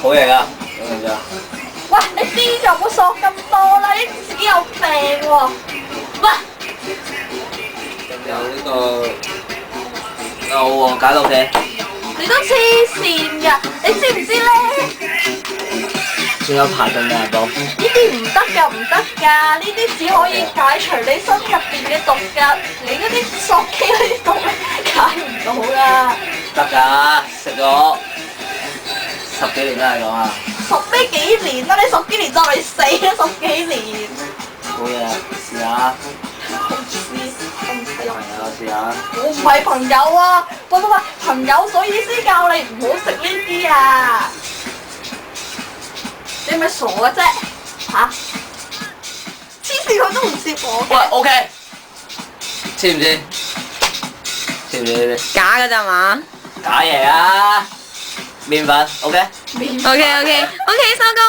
好嘢㗎，咁樣咋？喂，你啲就唔好索咁多啦，你自己有病喎！喂，有呢個牛黃解毒片，你都黐線㗎，你知唔知咧？仲有排毒咩都？呢啲唔得㗎，唔得㗎，呢啲只可以解除你身入邊嘅毒㗎，你嗰啲索肌嗰啲毒咧解唔到㗎。得㗎，食咗10幾年都係咁啊！熟咩幾年啦？你熟幾年就嚟死啦！熟幾年，好嘢，試下，唔知唔使用。朋友試下。我唔係朋友啊！喂，朋友所以先教你唔好食呢啲啊！你係咪傻嘅啫？嚇！黐線佢都唔接我喂嘅。 ，OK，知唔知？知唔知？假㗎咋嘛假嘢啊！麵粉，OK。？OK OK OK 收工。